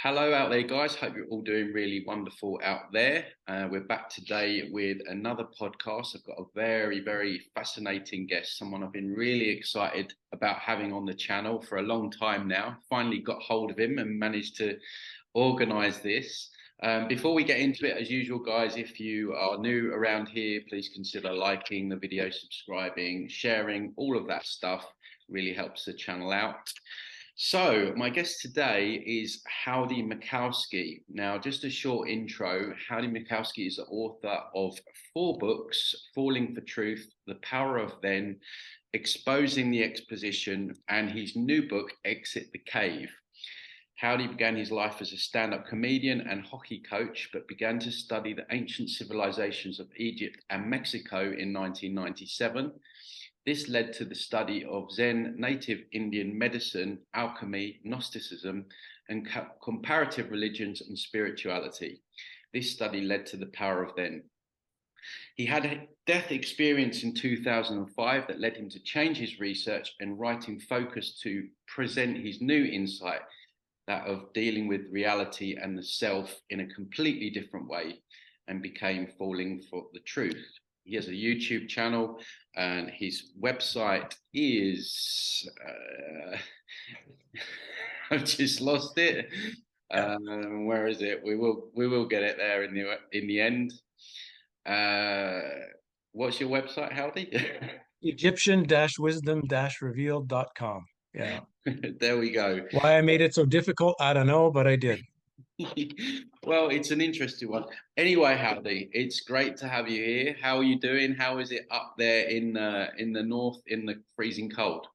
Hello out there, guys. Hope you're all doing really wonderful out there. We're back today with another podcast. I've got a very, very fascinating guest, someone I've been really excited about having on the channel for a long time now. Finally got hold of him and managed to organize this. Before we get into it, as usual, guys, if you are new around here, please consider liking the video, subscribing, sharing, all of that stuff really helps the channel out. So, my guest today is Howdie Mickoski. Now, just a short intro. Howdie Mickoski is the author of 4 books: Falling for Truth, The Power of Then, Exposing the Exposition, and his new book, Exit the Cave. Howdie began his life as a stand-up comedian and hockey coach, but began to study the ancient civilizations of Egypt and Mexico in 1997. This led to the study of Zen, native Indian medicine, alchemy, Gnosticism, and comparative religions and spirituality. This study led to the power of then. He had a death experience in 2005 that led him to change his research and writing focus to present his new insight, that of dealing with reality and the self in a completely different way, and became Falling for the Truth. He has a YouTube channel and his website is I've just lost it. Where is it? We will get it there in the end. What's your website, Howdy? Egyptian-wisdom-revealed.com. Yeah. There we go. Why I made it so difficult, I don't know, but I did. Well, it's an interesting one. Anyway, Howdy, it's great to have you here. How are you doing? How is it up there in the north in the freezing cold?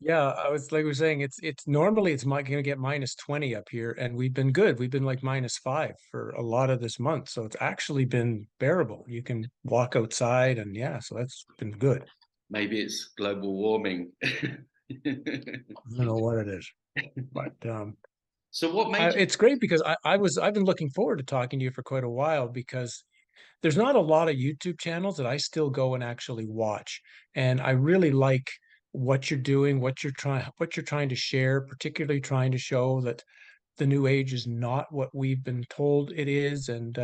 Yeah, I was like we were saying, it's normally it's gonna get -20 up here, and we've been good. We've been like -5 for a lot of this month. So it's actually been bearable. You can walk outside and yeah, so that's been good. Maybe it's global warming. I don't know what it is. But So what made you? it's great because I've been looking forward to talking to you for quite a while because there's not a lot of YouTube channels that I still go and actually watch. And I really like what you're doing, what you're trying to share, particularly trying to show that the new age is not what we've been told it is. And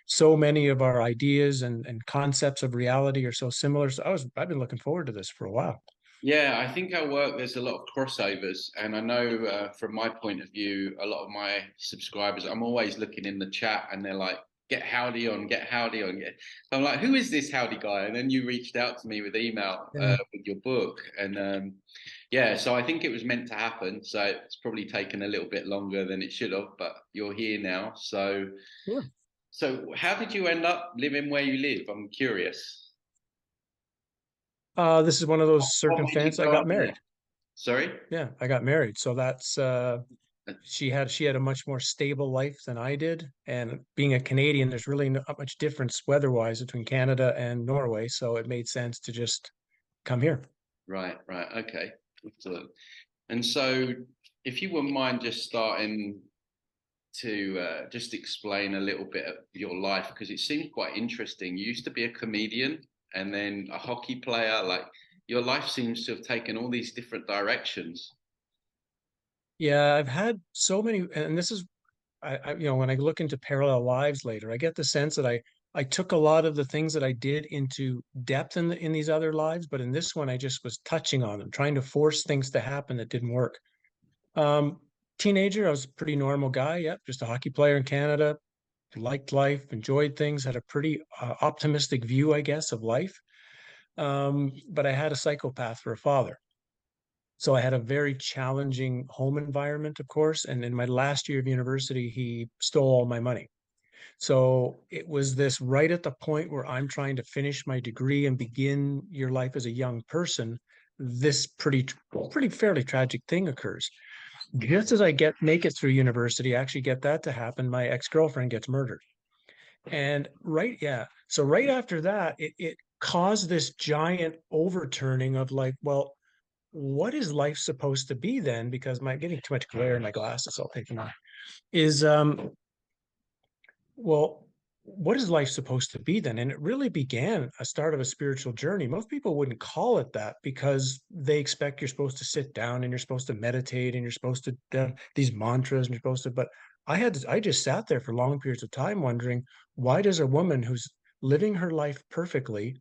so many of our ideas and concepts of reality are so similar. So I've been looking forward to this for a while. Yeah, I think our work, there's a lot of crossovers. And I know from my point of view, a lot of my subscribers, I'm always looking in the chat and they're like, get Howdy on, get Howdy on. So I'm like, who is this Howdy guy? And then you reached out to me with email Yeah. with your book. And yeah, so I think it was meant to happen. So it's probably taken a little bit longer than it should have, but you're here now. Sure. So how did you end up living where you live? I'm curious. This is one of those What made you circumstances. I grow got up there? married. Sorry? Yeah, I got married. So that's she had a much more stable life than I did. And being a Canadian, there's really not much difference weather-wise between Canada and Norway. So it made sense to just come here. Right, right. Okay. Excellent. And so, if you wouldn't mind just starting to just explain a little bit of your life, because it seems quite interesting. You used to be a comedian and then a hockey player. Like, your life seems to have taken all these different directions. Yeah, I've had so many, and this is when I look into parallel lives later, I get the sense that I took a lot of the things that I did into depth in these other lives, but in this one I just was touching on them, trying to force things to happen that didn't work. Um, Teenager, I was a pretty normal guy. Yep, just a hockey player in Canada, liked life, enjoyed things, had a pretty optimistic view, I guess, of life. But I had a psychopath for a father. So I had a very challenging home environment, of course. And in my last year of university, he stole all my money. So it was this right at the point where I'm trying to finish my degree and begin your life as a young person. This pretty fairly tragic thing occurs. Just as I make it through university, I actually get that to happen. My ex-girlfriend gets murdered. And yeah. So right after that, it caused this giant overturning of like, well, what is life supposed to be then? Because my getting too much glare in my glasses, I'll take them off. Is well, what is life supposed to be then? And it really began a start of a spiritual journey. Most people wouldn't call it that because they expect you're supposed to sit down and you're supposed to meditate and you're supposed to these mantras and you're supposed to, but I just sat there for long periods of time wondering, why does a woman who's living her life perfectly,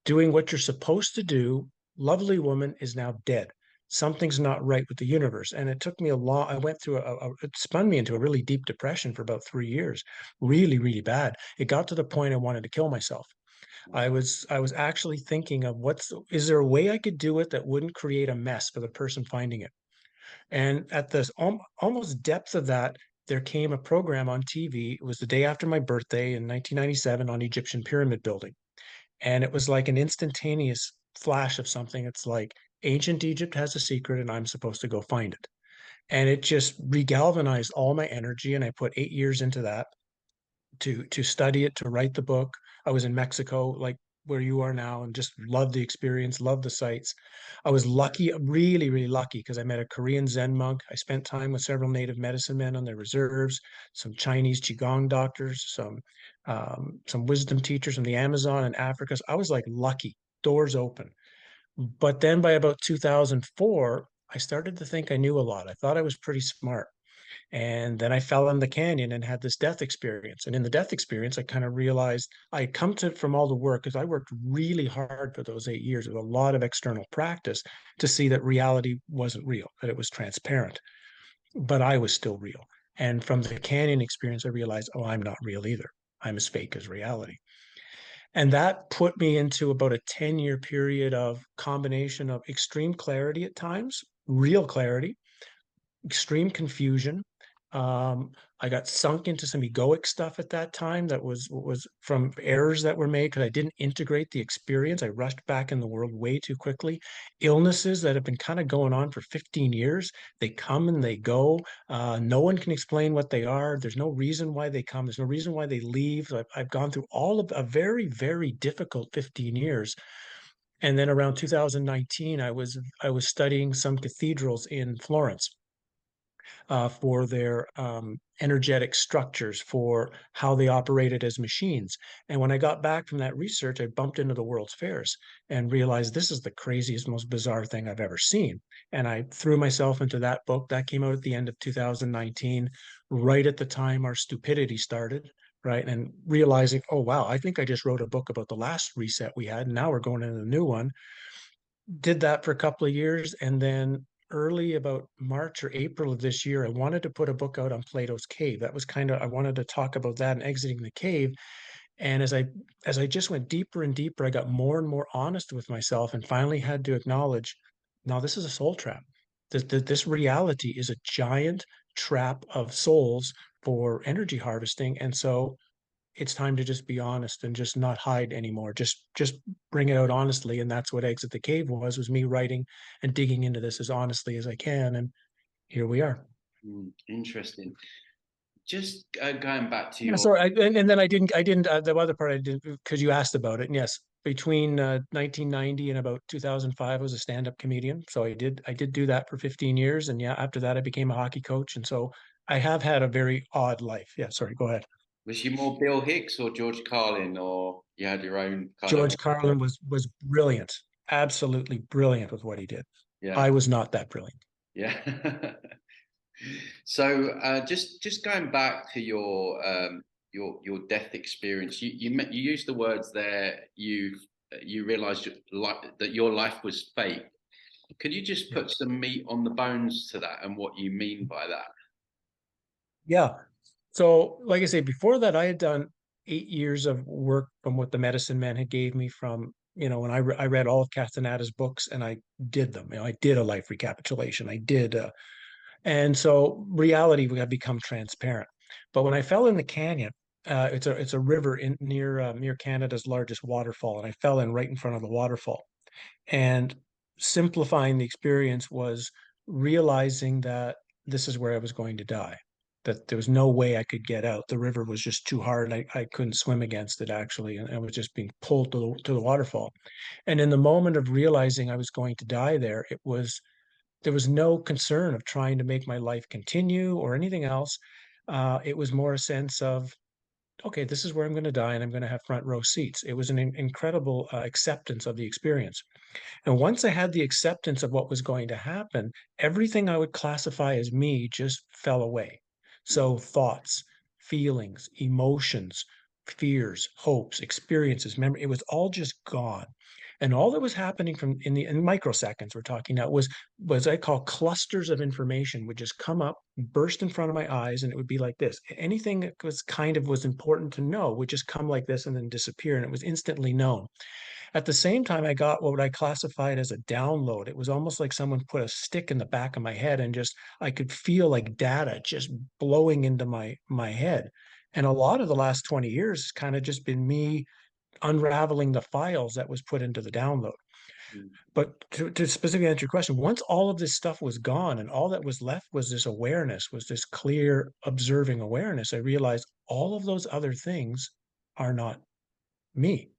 doing what you're supposed to do, lovely woman, is now dead? Something's not right with the universe. And it took me a long, I went through it spun me into a really deep depression for about 3 years, really, really bad. It got to the point I wanted to kill myself. I was actually thinking of is there a way I could do it that wouldn't create a mess for the person finding it? And at this almost depth of that, there came a program on TV. It was the day after my birthday in 1997 on Egyptian pyramid building. And it was like an instantaneous flash of something. It's like ancient Egypt has a secret and I'm supposed to go find it. And it just regalvanized all my energy. And I put 8 years into that to study it, to write the book. I was in Mexico, like where you are now, and just loved the experience, loved the sights. I was lucky, really, really lucky, because I met a Korean Zen monk. I spent time with several native medicine men on their reserves, some Chinese Qigong doctors, some wisdom teachers from the Amazon and Africa. So I was like lucky, doors open. But then by about 2004, I started to think I knew a lot. I thought I was pretty smart. And then I fell in the canyon and had this death experience. And in the death experience, I kind of realized I had come to from all the work, because I worked really hard for those 8 years with a lot of external practice to see that reality wasn't real, that it was transparent, but I was still real. And from the canyon experience, I realized, oh, I'm not real either. I'm as fake as reality. And that put me into about a 10-year period of combination of extreme clarity at times, real clarity, extreme confusion. Um, I got sunk into some egoic stuff at that time that was from errors that were made because I didn't integrate the experience. I rushed back in the world way too quickly. Illnesses that have been kind of going on for 15 years, they come and they go. No one can explain what they are. There's no reason why they come. There's no reason why they leave. So I've gone through all of a very, very difficult 15 years. And then around 2019, I was studying some cathedrals in Florence for their energetic structures, for how they operated as machines. And when I got back from that research, I bumped into the World's Fairs and realized this is the craziest, most bizarre thing I've ever seen. And I threw myself into that book. That came out at the end of 2019, right at the time our stupidity started. Right. And realizing, oh, wow, I think I just wrote a book about the last reset we had. And now we're going into the new one. Did that for a couple of years, and then early about March or April of this year, I wanted to put a book out on Plato's cave. That was kind of, I wanted to talk about that and exiting the cave. And as I just went deeper and deeper, I got more and more honest with myself and finally had to acknowledge, now this is a soul trap. This reality is a giant trap of souls for energy harvesting. And so it's time to just be honest and just not hide anymore. Just bring it out honestly. And that's what Exit the Cave was me writing and digging into this as honestly as I can. And here we are. Interesting. Just going back to Yeah. your, So and then I didn't, the other part I didn't, because you asked about it. And yes, between 1990 and about 2005, I was a stand-up comedian. So I did do that for 15 years. And yeah, after that, I became a hockey coach. And so I have had a very odd life. Yeah. Sorry. Go ahead. was you more Bill Hicks or George Carlin, or you had your own kind of, George Carlin was brilliant, absolutely brilliant with what he did. yeah, I was not that brilliant. yeah. So just going back to your death experience, you used the words there. You realised that your life was fake. Could you just Yeah. put some meat on the bones to that and what you mean by that? Yeah. So, like I say, before that, I had done 8 years of work from what the medicine man had gave me from, when I read all of Castaneda's books and I did them. I did a life recapitulation. I did, and so reality would have become transparent. But when I fell in the canyon, it's a river near Canada's largest waterfall, and I fell in right in front of the waterfall. And simplifying the experience was realizing that this is where I was going to die, that there was no way I could get out. The river was just too hard. I couldn't swim against it, actually. And I was just being pulled to the waterfall. And in the moment of realizing I was going to die there, there was no concern of trying to make my life continue or anything else. It was more a sense of okay, this is where I'm going to die and I'm going to have front row seats. It was an incredible acceptance of the experience. And once I had the acceptance of what was going to happen, everything I would classify as me just fell away. Mm, So thoughts, feelings, emotions, fears, hopes, experiences, memory, it was all just gone. And all that was happening from in microseconds we're talking now was I call clusters of information would just come up, burst in front of my eyes, and it would be like this. Anything that was important to know would just come like this and then disappear, and it was instantly known. At the same time, I got what I classified as a download. It was almost like someone put a stick in the back of my head and just I could feel like data just blowing into my head. And a lot of the last 20 years has kind of just been me unraveling the files that was put into the download. mm, But to specifically answer your question, once all of this stuff was gone and all that was left was this awareness, was this clear observing awareness, I realized all of those other things are not me.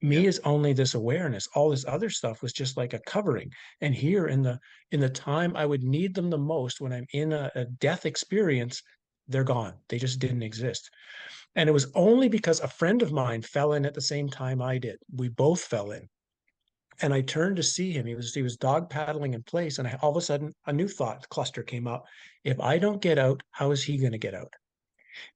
yeah. Me is only this awareness. All this other stuff was just like a covering. And here in the time I would need them the most, when I'm in a death experience, they're gone. They just didn't exist. And it was only because a friend of mine fell in at the same time I did. We both fell in. And I turned to see him. He was dog paddling in place. And all of a sudden a new thought cluster came up. If I don't get out, how is he going to get out?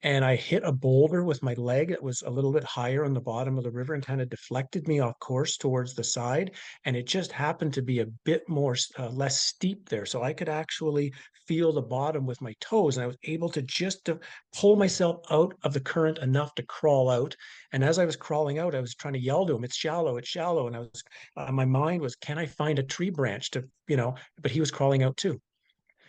And I hit a boulder with my leg that was a little bit higher on the bottom of the river and kind of deflected me off course towards the side. And it just happened to be a bit more less steep there, so I could actually feel the bottom with my toes, and I was able to just to pull myself out of the current enough to crawl out. And as I was crawling out, I was trying to yell to him, "It's shallow, it's shallow!" And I was, my mind was, "Can I find a tree branch to, you know?" But he was crawling out too.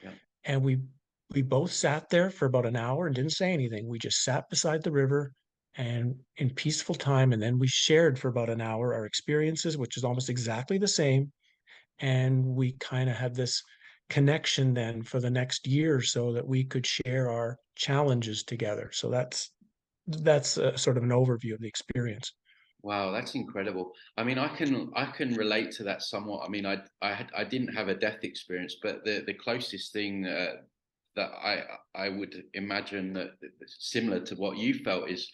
Yeah. And we both sat there for about an hour and didn't say anything. We just sat beside the river and in peaceful time. And then we shared for about an hour our experiences, which is almost exactly the same. And we kind of had this connection then for the next year or so that we could share our challenges together. So that's sort of an overview of the experience. Wow, that's incredible. I mean, I can relate to that somewhat. I mean, I didn't have a death experience, but the closest thing that I would imagine that similar to what you felt is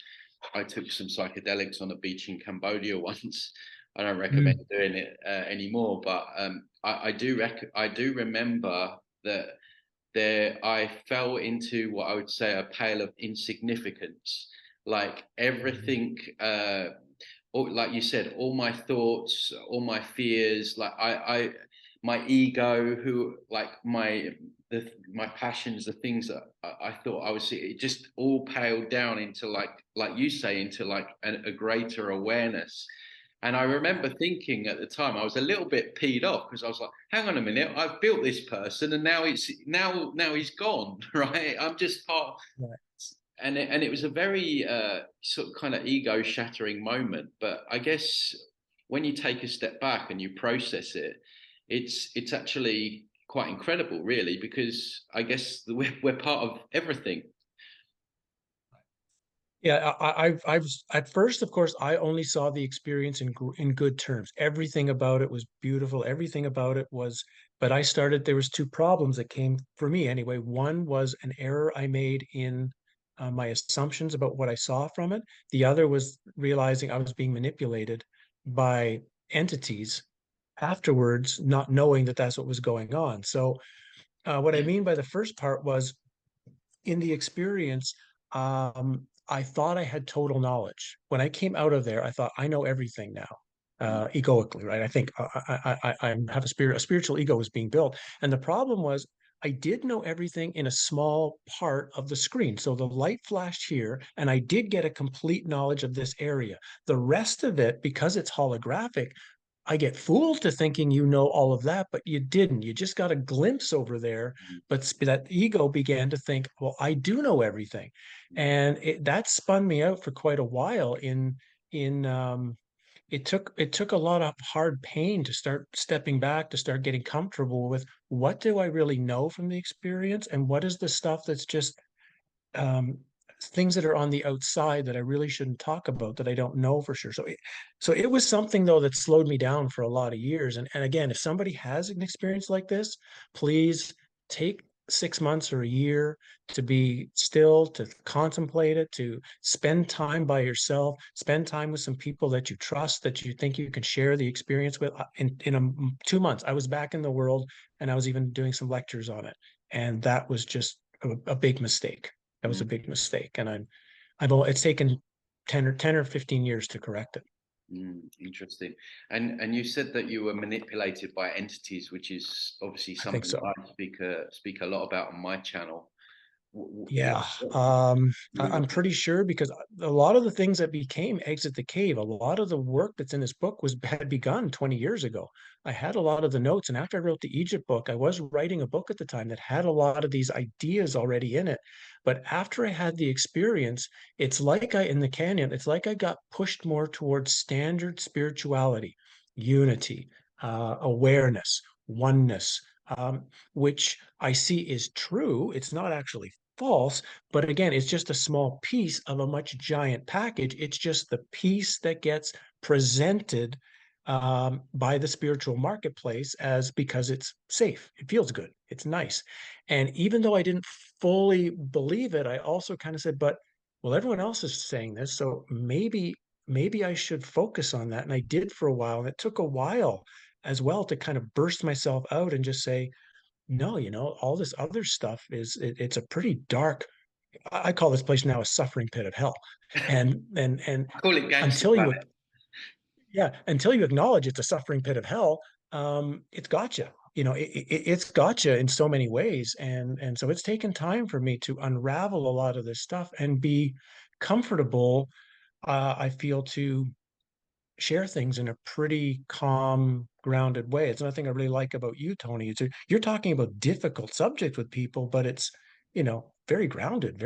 I took some psychedelics on a beach in Cambodia once. I don't recommend Mm. doing it anymore, but I do remember that I fell into what I would say a pale of insignificance. Like Mhm. everything, like you said, all my thoughts, all my fears, like my ego, who like my passions, the things that I thought I was, it just all paled down into like you say, into like a greater awareness. And I remember thinking at the time, I was a little bit peed off because I was like, hang on a minute, I've built this person and now he's gone, right? I'm just part. Right. And it was a very sort of kind of ego shattering moment. But I guess when you take a step back and you process it, it's actually quite incredible, really, because I guess we're part of everything. Yeah, I've at first, of course, I only saw the experience in good terms. Everything about it was beautiful. Everything about it was, but I started, there was two problems that came for me anyway. One was an error I made in my assumptions about what I saw from it. The other was realizing I was being manipulated by entities afterwards, not knowing that that's what was going on. So, what I mean by the first part was in the experience, I thought I had total knowledge. When I came out of there, I thought I know everything now, Mm, egoically, right? I think I have a spiritual ego was being built, and the problem was I did know everything in a small part of the screen. So the light flashed here, and I did get a complete knowledge of this area. The rest of it, because it's holographic, I get fooled to thinking you know all of that, but you didn't. You just got a glimpse over there. mm, But that ego began to think, well, I do know everything, mm. and that spun me out for quite a while. In it took a lot of hard pain to start stepping back, to start getting comfortable with what do I really know from the experience, and what is the stuff that's just um, things that are on the outside that I really shouldn't talk about that I don't know for sure. So it was something though that slowed me down for a lot of years. And again, if somebody has an experience like this, please take 6 months or a year to be still, to contemplate it, to spend time by yourself, spend time with some people that you trust, that you think you can share the experience with. In 2 months, I was back in the world, and I was even doing some lectures on it. And that was just a big mistake. That was Mm. a big mistake. And it's taken 10 or 15 years to correct it. Interesting. And you said that you were manipulated by entities, which is obviously I think something so. I speak a lot about on my channel. Yeah, What you I'm pretty sure, because a lot of the things that became Exit the Cave, a lot of the work that's in this book had begun 20 years ago. I had a lot of the notes, and after I wrote the Egypt book, I was writing a book at the time that had a lot of these ideas already in it. But after I had the experience, in the canyon, it's like I got pushed more towards standard spirituality, unity, awareness, oneness, which I see is true. It's not actually false, but again, it's just a small piece of a much giant package. It's just the piece that gets presented by the spiritual marketplace as, because it's safe, it feels good, it's nice. And even though I didn't fully believe it, I also kind of said, but well, everyone else is saying this, so maybe I should focus on that. And I did for a while, and it took a while as well to kind of burst myself out and just say, no, all this other stuff it's a pretty dark. I call this place now a suffering pit of hell. And I call it Gangster until you, Planet. yeah, until you acknowledge it's a suffering pit of hell, it's gotcha. It's gotcha in so many ways. And so it's taken time for me to unravel a lot of this stuff and be comfortable, I feel, to share things in a pretty calm, grounded way. It's another thing I really like about you, Tony. You're talking about difficult subjects with people, but it's, very grounded,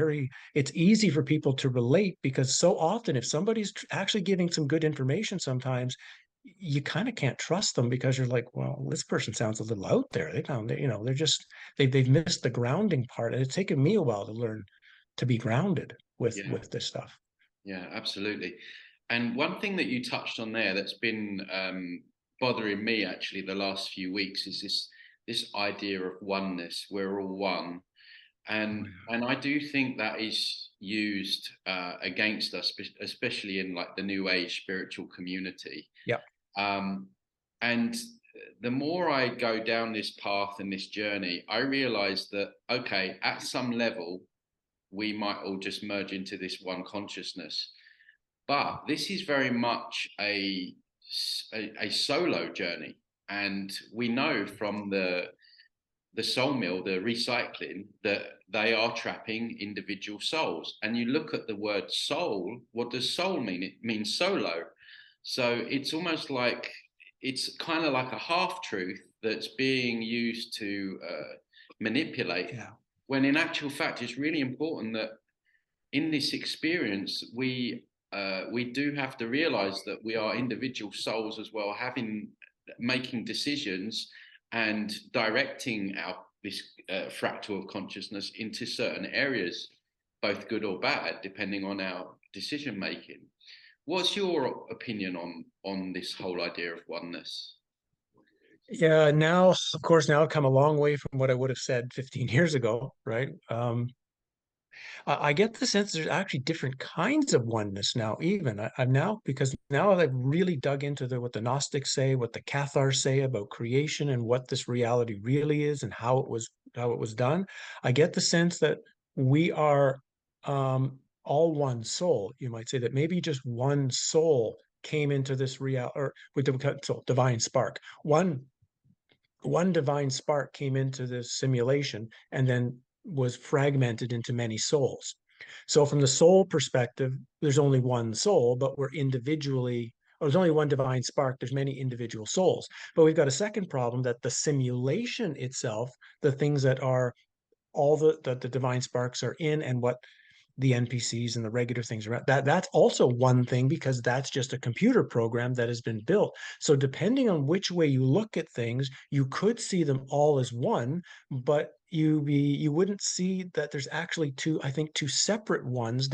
it's easy for people to relate, because so often if somebody's actually giving some good information, sometimes you kind of can't trust them, because you're like, well, this person sounds a little out there. They're just, they've missed the grounding part. And it's taken me a while to learn to be grounded with Yeah, this stuff. yeah, absolutely. And one thing that you touched on there that's been bothering me actually the last few weeks is this idea of oneness. We're all one, Oh, and I do think that is used against us, especially in like the New Age spiritual community. yeah. Um, and the more I go down this path and this journey, I realize that okay, at some level, we might all just merge into this one consciousness. But this is very much a solo journey, and we know from the soul mill, the recycling, that they are trapping individual souls. And you look at the word soul, what does soul mean? It means solo. So it's almost like it's kind of like a half truth that's being used to manipulate. Yeah. When in actual fact, it's really important that in this experience, we do have to realize that we are individual souls as well, having making decisions and directing our this fractal of consciousness into certain areas, both good or bad, depending on our decision making. What's your opinion on this whole idea of oneness? Yeah, now, of course, now I've come a long way from what I would have said 15 years ago, right? I get the sense there's actually different kinds of oneness now, even. I'm now, because now I've really dug into what the Gnostics say, what the Cathars say about creation and what this reality really is and how it was done. I get the sense that we are all one soul. You might say that maybe just one soul came into this real, or with the so divine spark. One divine spark came into this simulation and then was fragmented into many souls. So, from the soul perspective, there's only one soul, but we're individually, or there's only one divine spark, there's many individual souls. But we've got a second problem, that the simulation itself, the things that are all the divine sparks are in, and what the NPCs and the regular things around that's also one thing, because that's just a computer program that has been built. So depending on which way you look at things, you could see them all as one, but you wouldn't see that there's actually two, I think, two separate ones,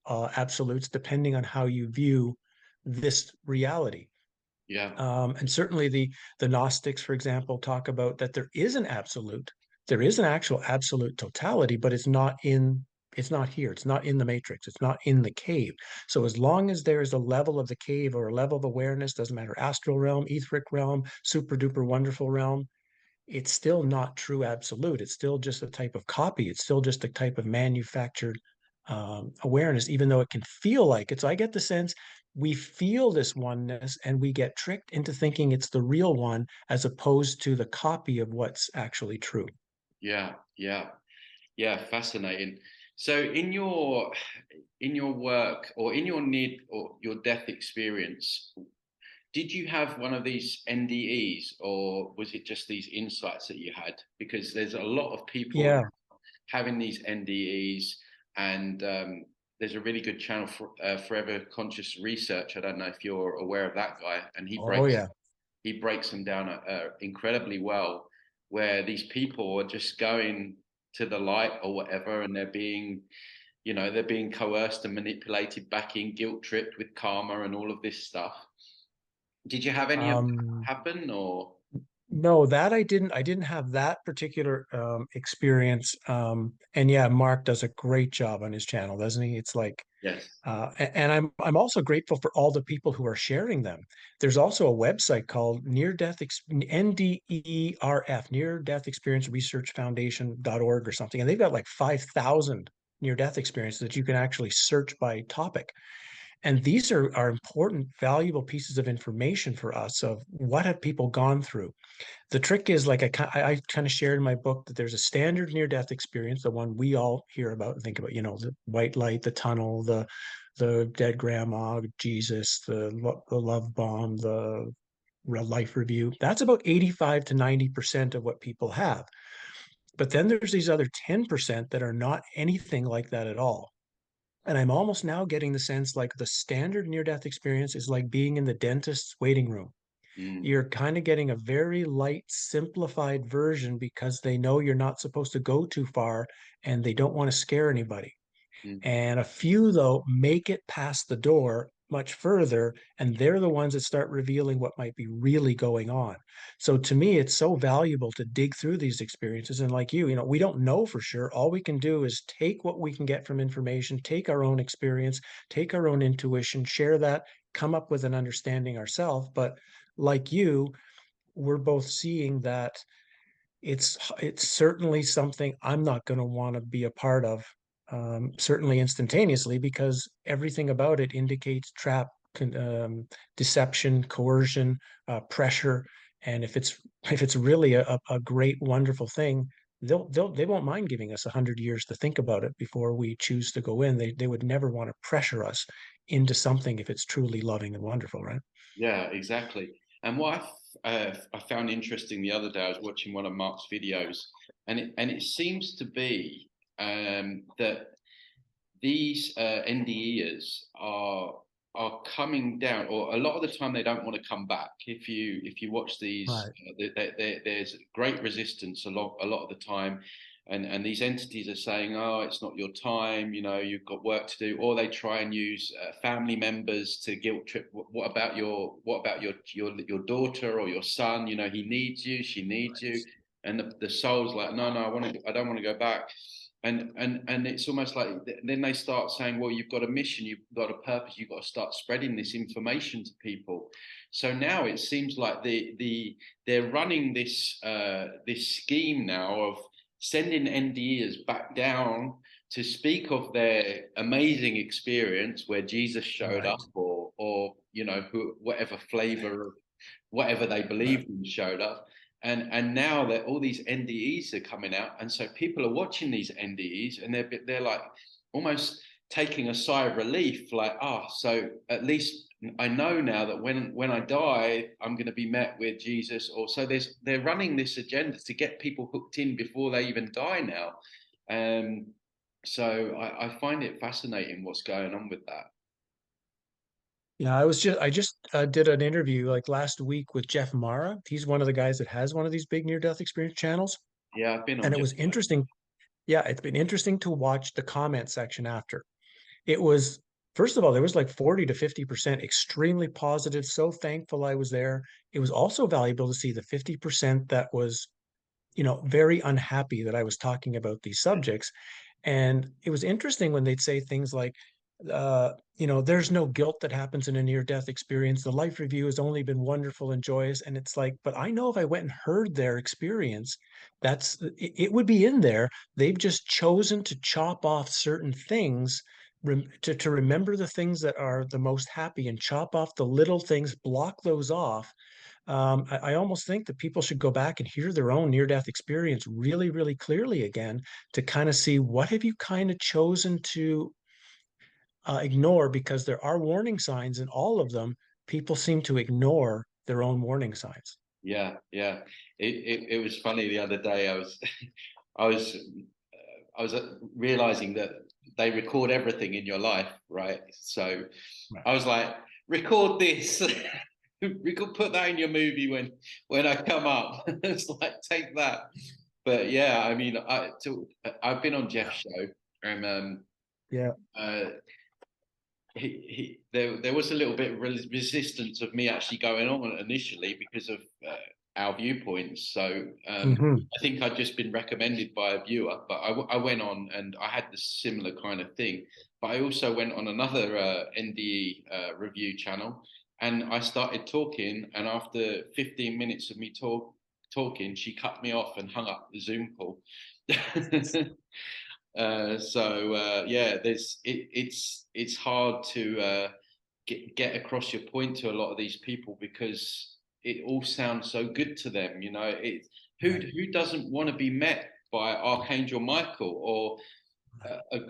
absolutes, depending on how you view this reality. Yeah. And certainly the Gnostics, for example, talk about that there is an absolute, there is an actual absolute totality, but it's not here. It's not in the matrix. It's not in the cave. So as long as there is a level of the cave or a level of awareness, doesn't matter, astral realm, etheric realm, super duper wonderful realm, it's still not true absolute. It's still just a type of copy. It's still just a type of manufactured awareness, even though it can feel like it. So I get the sense we feel this oneness and we get tricked into thinking it's the real one as opposed to the copy of what's actually true. Yeah, yeah, yeah, fascinating. So in your work or in your need or your death experience, did you have one of these NDEs or was it just these insights that you had? Because there's a lot of people Yeah. having these NDEs, and there's a really good channel for Forever Conscious Research. I don't know if you're aware of that guy, and Oh yeah. he breaks them down incredibly well, where these people are just going to the light or whatever, and they're being coerced and manipulated back in, guilt tripped with karma and all of this stuff. Did you have any of that Um, happen, or? no, that I didn't have that particular experience. And yeah, Mark does a great job on his channel, doesn't he? It's like Yes. and I'm also grateful for all the people who are sharing them. There's also a website called NDERF, Near Death Experience Research Foundation.org or something. And they've got like 5,000 near death experiences that you can actually search by topic. And these are important, valuable pieces of information for us of what have people gone through. The trick is like I kind of shared in my book that there's a standard near death experience, the one we all hear about and think about, the white light, the tunnel, the dead grandma, Jesus, the love bomb, the real life review. That's about 85 to 90% of what people have. But then there's these other 10% that are not anything like that at all. And I'm almost now getting the sense like the standard near death experience is like being in the dentist's waiting room. Mm, You're kind of getting a very light, simplified version because they know you're not supposed to go too far and they don't want to scare anybody. mm, And a few, though, make it past the door much further, and they're the ones that start revealing what might be really going on. So to me, it's so valuable to dig through these experiences. And like we don't know for sure. All we can do is take what we can get from information, take our own experience, take our own intuition, share that, come up with an understanding ourselves. But like you, we're both seeing that it's certainly something I'm not going to want to be a part of, certainly instantaneously, because everything about it indicates trap, deception, coercion, pressure. And if it's really a great, wonderful thing, they won't mind giving us 100 years to think about it before we choose to go in. They would never want to pressure us into something if it's truly loving and wonderful, right? yeah, exactly. And what I found interesting the other day, I was watching one of Mark's videos, and it seems to be that these NDEs are coming down, or a lot of the time they don't want to come back. If you watch these, Right. there's great resistance a lot of the time, and these entities are saying, "Oh, it's not your time. You know, you've got work to do," or they try and use family members to guilt trip. What about your daughter or your son? You know, he needs you, she needs you, and the soul's like, "No, no, I don't want to go back." And it's almost like then they start saying, well, you've got a mission, you've got a purpose, you've got to start spreading this information to people. So now it seems like they're running this scheme now of sending NDEs back down to speak of their amazing experience where Jesus showed Right. up, or whatever flavor of whatever they believed in showed up. And now that all these NDEs are coming out, and so people are watching these NDEs, and they're like almost taking a sigh of relief, like, so at least I know now that when I die, I'm going to be met with Jesus. Or so they're running this agenda to get people hooked in before they even die now. Um, so I find it fascinating what's going on with that. Yeah, I just did an interview like last week with Jeff Mara. He's one of the guys that has one of these big near-death experience channels. Yeah, I've been on And it just was interesting. Yeah, it's been interesting to watch the comment section after. It was, first of all, there was like 40 to 50% extremely positive. So thankful I was there. It was also valuable to see the 50% that was very unhappy that I was talking about these subjects. And it was interesting when they'd say things like, there's no guilt that happens in a near-death experience. The life review has only been wonderful and joyous. And it's like, but I know if I went and heard their experience, it would be in there. They've just chosen to chop off certain things to remember the things that are the most happy and chop off the little things, block those off. I almost think that people should go back and hear their own near-death experience really, really clearly again to kind of see what have you kind of chosen to ignore, because there are warning signs in all of them. People seem to ignore their own warning signs. Yeah, yeah. It was funny the other day. I was I was realizing that they record everything in your life, right? So Right. I was like, record this. We could put that in your movie when I come up. It's like, take that. But yeah, I mean, I've been on Jeff's show, and Yeah. uh, there was a little bit of resistance of me actually going on initially because of our viewpoints. So Hmm. I think I'd just been recommended by a viewer, but I went on and I had the similar kind of thing. But I also went on another NDE review channel, and I started talking. And after 15 minutes of me talking, she cut me off and hung up the Zoom call. Yeah, it's hard to get across your point to a lot of these people because it all sounds so good to them. Right. Who doesn't want to be met by Archangel Michael or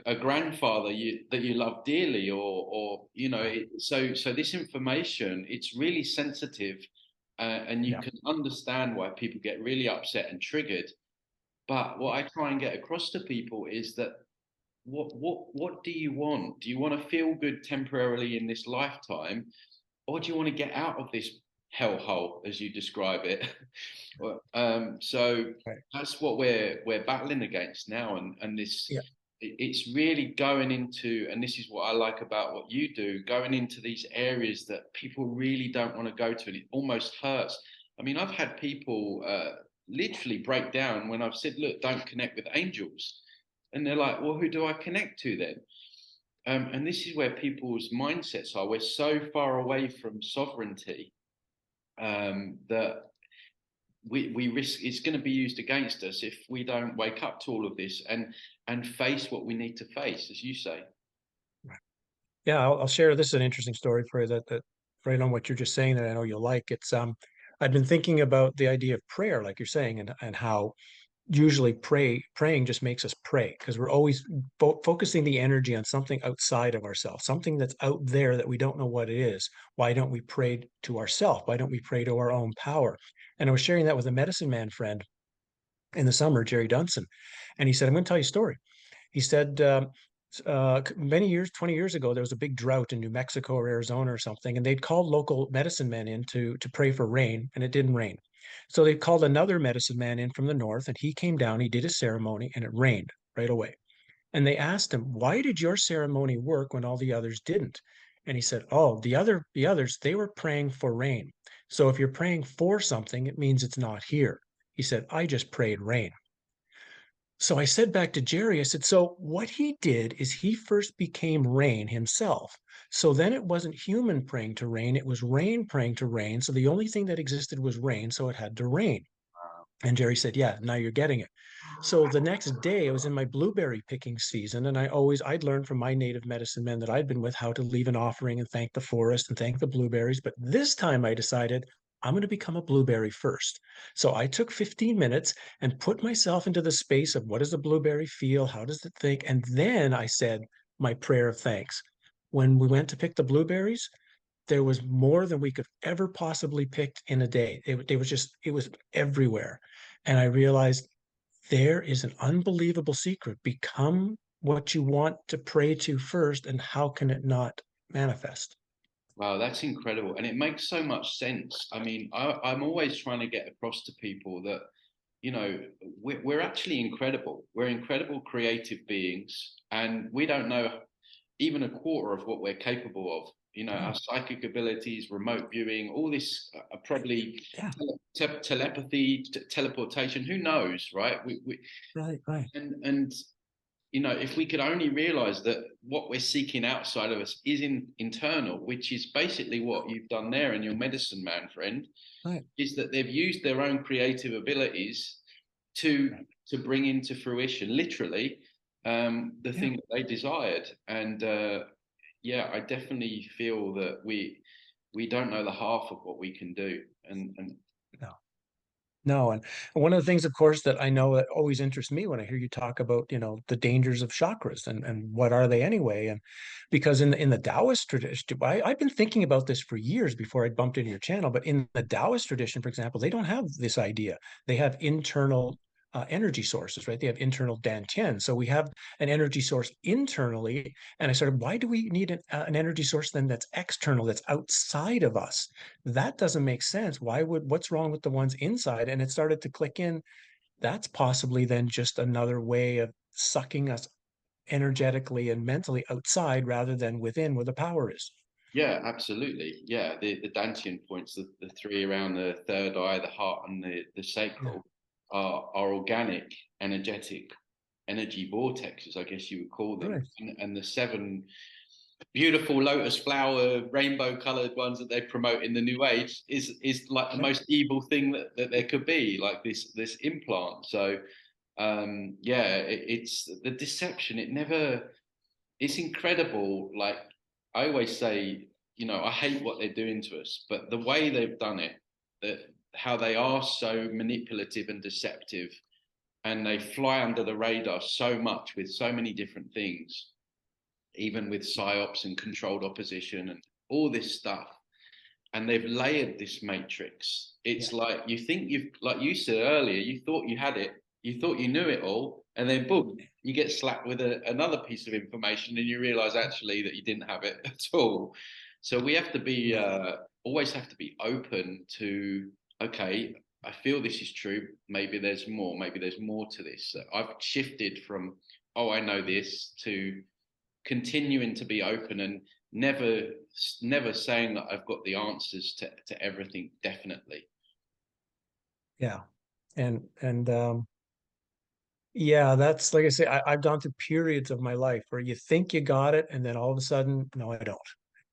a grandfather that you love dearly, or Yeah. so this information, it's really sensitive, and you Yeah. can understand why people get really upset and triggered. But what I try and get across to people is that what do you want? Do you want to feel good temporarily in this lifetime, or do you want to get out of this hellhole as you describe it? So Right. that's what we're battling against now, and this Yeah. it's really going into, and this is what I like about what you do, going into these areas that people really don't want to go to, and it almost hurts. I mean, I've had people literally break down when I've said, look, don't connect with angels. And they're like, well, who do I connect to then? And this is where people's mindsets are. We're so far away from sovereignty that we risk it's going to be used against us if we don't wake up to all of this and face what we need to face, as you say. Right. Yeah. I'll share. This is an interesting story for you that right on what you're just saying that I know you'll like. I've been thinking about the idea of prayer, like you're saying, and how usually praying just makes us pray because we're always focusing the energy on something outside of ourselves, something that's out there that we don't know what it is. Why don't we pray to ourselves? Why don't we pray to our own power? And I was sharing that with a medicine man friend in the summer, Jerry Dunson, and he said, I'm going to tell you a story. He said, many years, 20 years ago, there was a big drought in New Mexico or Arizona or something, and they'd called local medicine men in to pray for rain, and it didn't rain. So they called another medicine man in from the north, and he came down, he did his ceremony, and it rained right away. And they asked him, why did your ceremony work when all the others didn't? And he said, oh, the others, they were praying for rain. So if you're praying for something, it means it's not here. He said, I just prayed rain. So I said back to Jerry, I said, so what he did is he first became rain himself. So then it wasn't human praying to rain, it was rain praying to rain. So the only thing that existed was rain, so it had to rain. And Jerry said, yeah, now you're getting it. So the next day I was in my blueberry picking season, and I'd learned from my native medicine men that I'd been with how to leave an offering and thank the forest and thank the blueberries. But this time I decided I'm going to become a blueberry first. So I took 15 minutes and put myself into the space of what does the blueberry feel? How does it think? And then I said my prayer of thanks. When we went to pick the blueberries, there was more than we could ever possibly pick in a day. It was everywhere. And I realized there is an unbelievable secret. Become what you want to pray to first, and how can it not manifest? Wow, that's incredible. And it makes so much sense. I mean, I'm always trying to get across to people that, we're actually incredible. We're incredible creative beings, and we don't know even a quarter of what we're capable of. You know, Yeah. our psychic abilities, remote viewing, all this probably Yeah. telepathy, teleportation. Who knows, right? Right. Right. And you know, if we could only realize that what we're seeking outside of us is internal, which is basically what you've done there in your medicine man friend, Right. is that they've used their own creative abilities to to bring into fruition, literally, the Yeah. thing that they desired. And yeah, I definitely feel that we don't know the half of what we can do. And No. No, and one of the things, of course, that I know that always interests me when I hear you talk about, the dangers of chakras and what are they anyway? And because in the Taoist tradition, I've been thinking about this for years before I bumped into your channel, but in the Taoist tradition, for example, they don't have this idea. They have internal energy sources, right? They have internal dantian. So we have an energy source internally, and I started, why do we need an energy source then that's external, that's outside of us? That doesn't make sense. What's wrong with the ones inside? And it started to click in. That's possibly then just another way of sucking us energetically and mentally outside rather than within where the power is. yeah, absolutely. Yeah, the Dantian points, the three around the third eye, the heart, and the Yeah. sacral are organic, energetic energy vortexes, I guess you would call them. Right. And the seven beautiful lotus flower, rainbow colored ones that they promote in the new age is like the Right. most evil thing that there could be, like this implant. So yeah, it's the deception. It's incredible. Like I always say, you know, I hate what they're doing to us, but the way they've done it, that how they are so manipulative and deceptive, and they fly under the radar so much with so many different things, even with psyops and controlled opposition and all this stuff. And they've layered this matrix. Yeah. It's like you think like you said earlier, you thought you had it, you thought you knew it all, and then boom, you get slapped with another piece of information, and you realize actually that you didn't have it at all. So we have to be Yeah. always have to be open to, okay, I feel this is true. Maybe there's more. Maybe there's more to this. I've shifted from, oh, I know this, to continuing to be open and never saying that I've got the answers to everything definitely. Yeah. And yeah, that's like I say, I've gone through periods of my life where you think you got it, and then all of a sudden, no, I don't.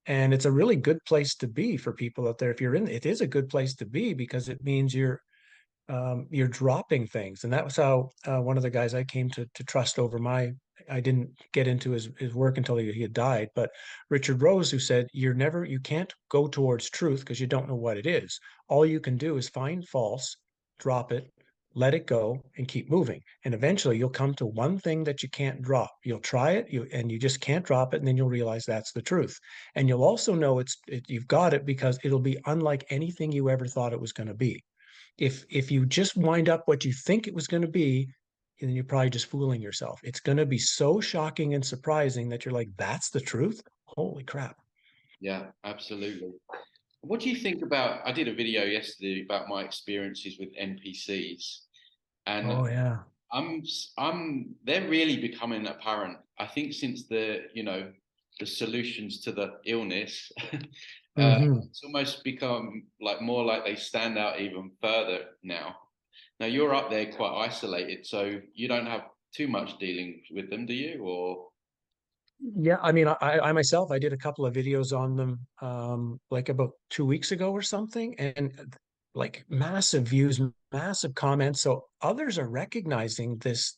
And it's a really good place to be for people out there. If you're in, it is a good place to be because it means you're dropping things. And that was how one of the guys I came to trust over I didn't get into his work until he had died, but Richard Rose, who said, you can't go towards truth because you don't know what it is. All you can do is find false, drop it, let it go, and keep moving. And eventually you'll come to one thing that you can't drop. You'll try it, and you just can't drop it, and then you'll realize that's the truth. And you'll also know you've got it because it'll be unlike anything you ever thought it was going to be. If you just wind up what you think it was going to be, then you're probably just fooling yourself. It's going to be so shocking and surprising that you're like, that's the truth. Holy crap. Yeah, absolutely. What do you think about? I did a video yesterday about my experiences with NPCs, and Oh yeah. they're really becoming apparent. I think since the solutions to the illness, Hmm. it's almost become like more like they stand out even further now. Now you're up there quite isolated, so you don't have too much dealing with them, do you? Or Yeah, I mean, I myself, I did a couple of videos on them, like about 2 weeks ago or something, and like massive views, massive comments. So others are recognizing this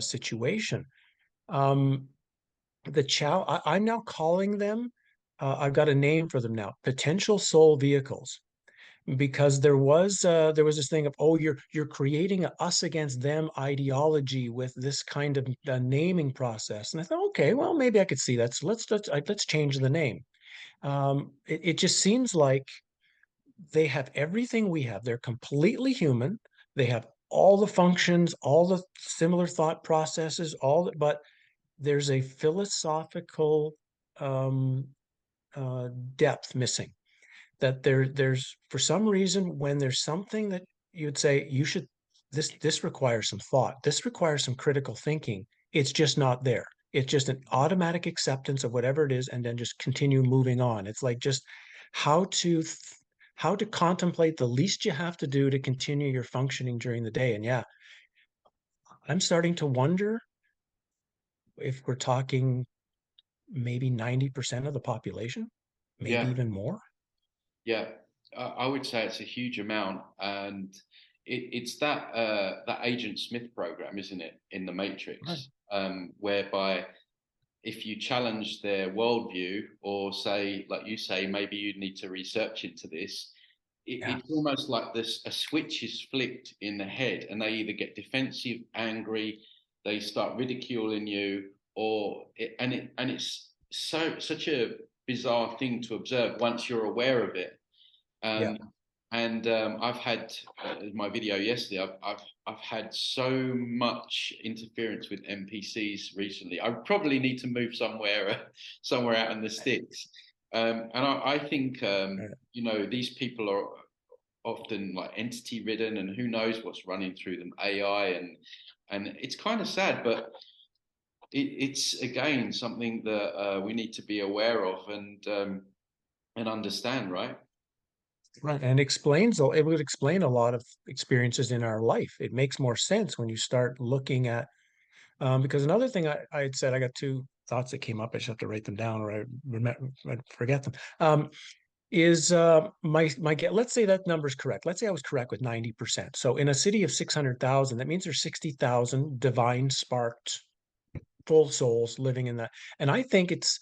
situation. Um, the chow I'm now calling them, I've got a name for them now, potential soul vehicles, because there was this thing of, oh, you're creating a us against them ideology with this kind of naming process. And I thought, okay, well, maybe I could see that, so let's change the name. It just seems like they have everything we have. They're completely human. They have all the functions, all the similar thought processes, but there's a philosophical um, depth missing. That there's for some reason, when there's something that you'd say you should, this requires some thought, this requires some critical thinking, it's just not there. It's just an automatic acceptance of whatever it is, and then just continue moving on. It's like just how to how to contemplate the least you have to do to continue your functioning during the day. And yeah, I'm starting to wonder if we're talking maybe 90% of the population, maybe Yeah, even more. yeah. I would say it's a huge amount, and it's that that Agent Smith program, isn't it, in the Right. Matrix, whereby if you challenge their worldview or say, like you say, maybe you need to research into this, Yeah. it's almost like this a switch is flipped in the head and they either get defensive, angry, they start ridiculing you, and it's such a bizarre thing to observe once you're aware of it. Yeah. um, and I've had my video yesterday. I've had so much interference with NPCs recently. I probably need to move somewhere somewhere out in the sticks. And I think Right. you know, these people are often like entity ridden, and who knows what's running through them, AI, and it's kind of sad, but it's again something that we need to be aware of and understand, right? Right. And explains, it would explain a lot of experiences in our life. It makes more sense when you start looking at, because another thing I had said, I got two thoughts that came up. I just have to write them down, or I forget them. Is my get, let's say that number's correct. Let's say I was correct with 90%. So in a city of 600,000, that means there's 60,000 divine sparked full souls living in that. And I think it's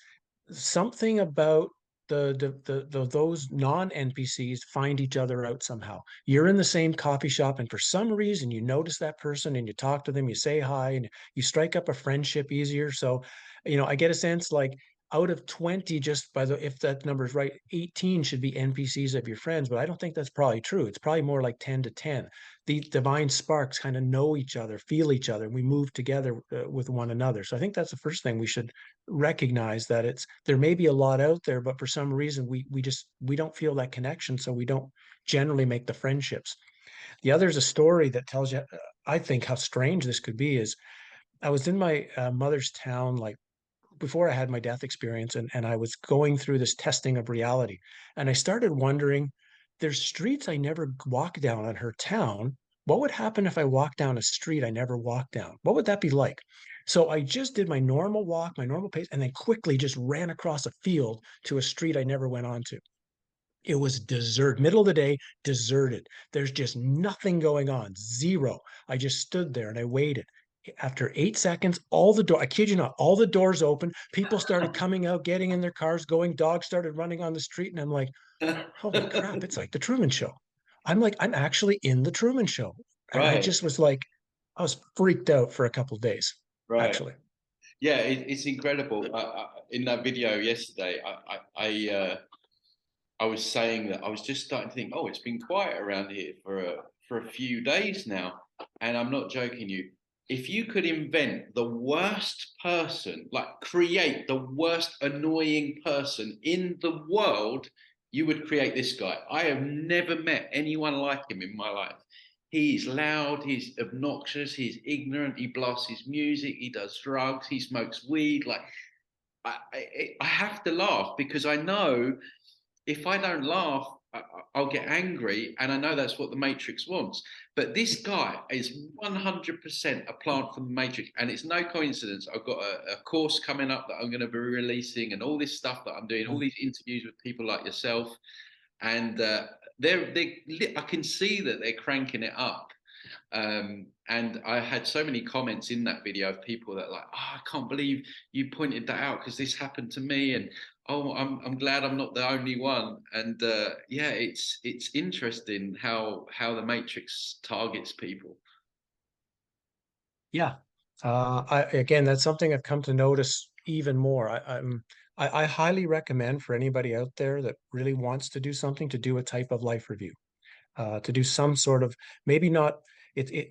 something about those non-NPCs find each other out somehow. You're in the same coffee shop, and for some reason you notice that person and you talk to them, you say hi, and you strike up a friendship easier. So, I get a sense like out of 20, just by the if that number is right, 18 should be NPCs of your friends, but I don't think that's probably true. It's probably more like 10 to 10. The divine sparks kind of know each other, feel each other, and we move together with one another. So I think that's the first thing we should recognize, that it's there may be a lot out there, but for some reason we don't feel that connection, so we don't generally make the friendships. The other is a story that tells you, I think, how strange this could be. Is I was in my mother's town, like before I had my death experience, and I was going through this testing of reality, and I started wondering, there's streets I never walked down in her town. What would happen if I walked down a street I never walked down? What would that be like? So I just did my normal walk, my normal pace, and then quickly just ran across a field to a street I never went onto. It was desert, middle of the day, deserted. There's just nothing going on, zero. I just stood there and I waited. After 8 seconds, I kid you not, all the doors opened. People started coming out, getting in their cars, going. Dogs started running on the street. And I'm like, holy crap, it's like the Truman Show. I'm like, I'm actually in the Truman Show. And I Right, just was like, I was freaked out for a couple of days, right. actually. Yeah, it's incredible. In that video yesterday, I was saying that I was just starting to think, oh, it's been quiet around here for a few days now, and I'm not joking you. If you could invent the worst person, like create the worst annoying person in the world, you would create this guy. I have never met anyone like him in my life. He's loud, he's obnoxious, he's ignorant, he blasts his music, he does drugs, he smokes weed. Like I have to laugh because I know if I don't laugh, will get angry, and I know that's what the Matrix wants. But this guy is 100% a plant from the Matrix, and it's no coincidence. I've got a course coming up that I'm going to be releasing, and all this stuff that I'm doing, all these interviews with people like yourself, and I can see that they're cranking it up. And I had so many comments in that video of people that like, oh, I can't believe you pointed that out because this happened to me, and oh, I'm glad I'm not the only one. And yeah, it's interesting how the Matrix targets people. Yeah. Again, that's something I've come to notice even more. I highly recommend for anybody out there that really wants to do something, to do a type of life review, to do some sort of, maybe not.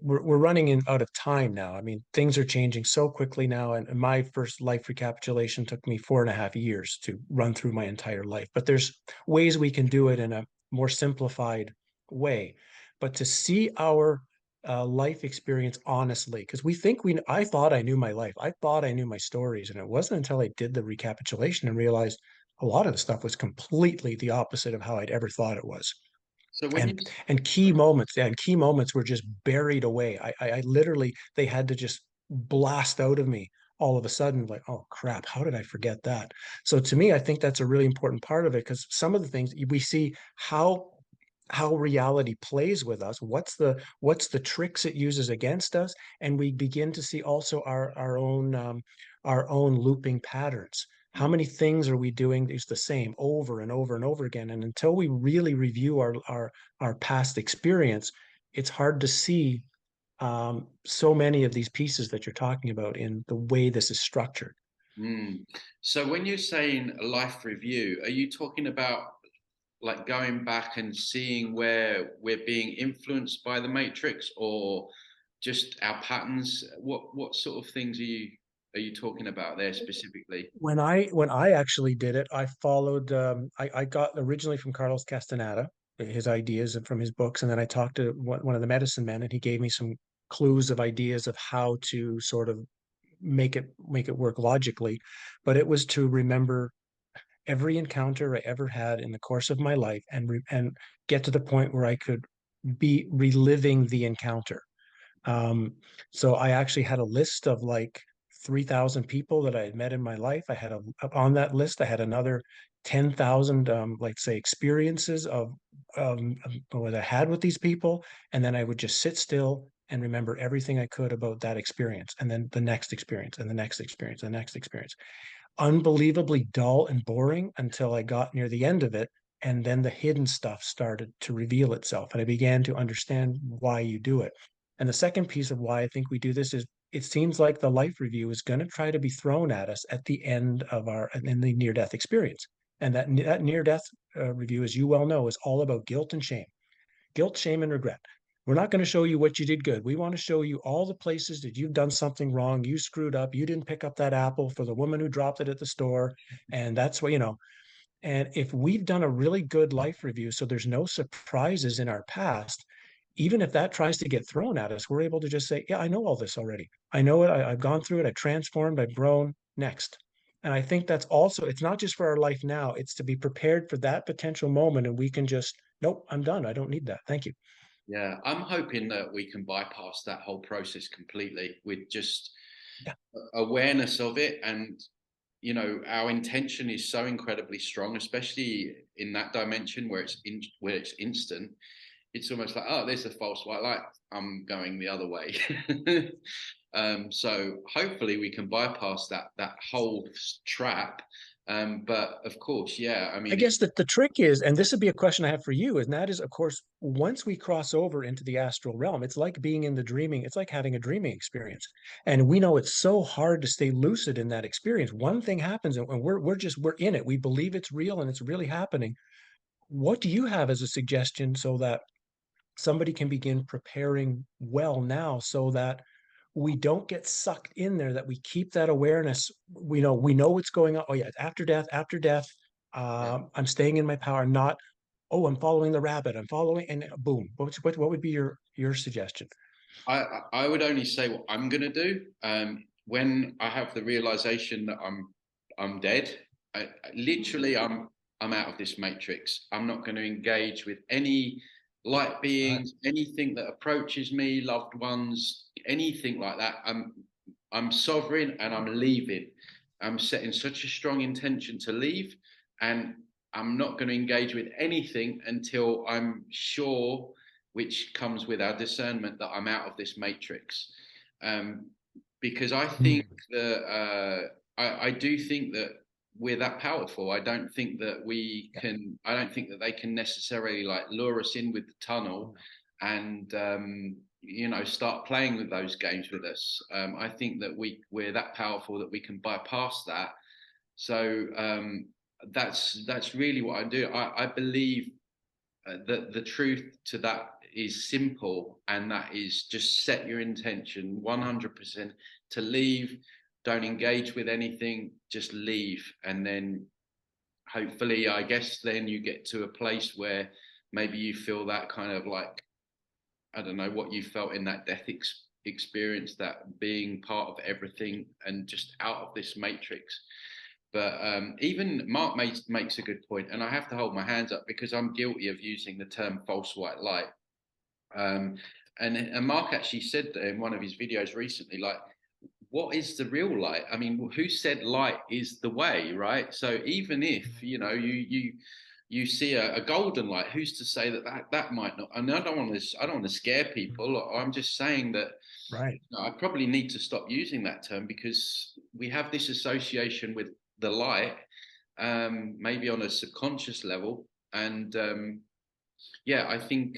We're running in out of time now. I mean, things are changing so quickly now, and my first life recapitulation took me 4.5 years to run through my entire life. But there's ways we can do it in a more simplified way. But to see our life experience honestly, because we think I thought I knew my life. I thought I knew my stories. And it wasn't until I did the recapitulation and realized a lot of the stuff was completely the opposite of how I'd ever thought it was. So when you, And key moments, yeah, and key moments were just buried away. I literally, they had to just blast out of me all of a sudden, like, oh crap, how did I forget that? So to me, I think that's a really important part of it, because some of the things we see how reality plays with us, what's the tricks it uses against us, and we begin to see also our own looping patterns. How mm, many things are we doing is the same over and over and over again? And until we really review our past experience, it's hard to see so many of these pieces that you're talking about in the way this is structured. mm. So when you're saying a life review, are you talking about like going back and seeing where we're being influenced by the matrix, or just our patterns? What sort of things are you talking about there specifically? When I actually did it, I followed. I got originally from Carlos Castaneda his ideas and from his books, and then I talked to one of the medicine men, and he gave me some clues of ideas of how to sort of make it work logically. But it was to remember every encounter I ever had in the course of my life, and get to the point where I could be reliving the encounter. Um, so I actually had a list of like 3,000 people that I had met in my life. I had on that list, I had another 10,000, like say, experiences of what I had with these people. And then I would just sit still and remember everything I could about that experience, and then the next experience, and the next experience, and the next experience. Unbelievably dull and boring until I got near the end of it. And then the hidden stuff started to reveal itself. And I began to understand why you do it. And the second piece of why I think we do this is it seems like the life review is going to try to be thrown at us at the end of in the near death experience. And that near death review, as you well know, is all about guilt and shame, guilt, shame, and regret. We're not going to show you what you did good. We want to show you all the places that you've done something wrong. You screwed up. You didn't pick up that apple for the woman who dropped it at the store. And that's what, and if we've done a really good life review, so there's no surprises in our past, even if that tries to get thrown at us, we're able to just say, yeah, I know all this already. I know it. I've gone through it. I've transformed. I've grown. Next. And I think that's also, it's not just for our life now, it's to be prepared for that potential moment. And we can just, nope, I'm done. I don't need that. Thank you. Yeah, I'm hoping that we can bypass that whole process completely with just Yeah. awareness of it. And our intention is so incredibly strong, especially in that dimension where where it's instant. It's almost like, oh, there's a false white light, I'm going the other way. So hopefully we can bypass that whole trap. But of course, yeah, I I mean, guess that the trick is, and this would be a question I have for you, and that is, of course, once we cross over into the astral realm, it's like being in the dreaming, it's like having a dreaming experience. And we know it's so hard to stay lucid in that experience. One thing happens, and we're in it. We believe it's real and it's really happening. What do you have as a suggestion so that somebody can begin preparing well now, so that we don't get sucked in there, that we keep that awareness? We know what's going on. Oh yeah, it's after death, after death. yeah. I'm staying in my power, not, oh, I'm following the rabbit, I'm following, and boom. What would be your suggestion? I would only say what I'm gonna do. When I have the realization that I'm dead, literally I'm out of this matrix. I'm not going to engage with any light All right. beings, anything that approaches me, loved ones, anything like that. I'm sovereign and I'm leaving. I'm setting such a strong intention to leave, and I'm not going to engage with anything until I'm sure, which comes with our discernment, that I'm out of this matrix. Um, because I think Hmm. that I do think that we're that powerful. I don't think that we Yeah. can. I don't think that they can necessarily like lure us in with the tunnel, and start playing with those games with us. I think that we're that powerful that we can bypass that. So that's really what I do. I believe that the truth to that is simple, and that is just set your intention 100% to leave. Don't engage with anything, just leave. And then hopefully, I guess, then you get to a place where maybe you feel that kind of like I don't know what you felt in that death experience, that being part of everything and just out of this matrix. But even Mark makes a good point, and I have to hold my hands up because I'm guilty of using the term false white light. Um, and Mark actually said that in one of his videos recently, like, what is the real light? I mean, who said light is the way, right? So even if you see a golden light, who's to say that might not? And I don't want to scare people. I'm just saying that Right. I probably need to stop using that term because we have this association with the light, maybe on a subconscious level, and yeah, I think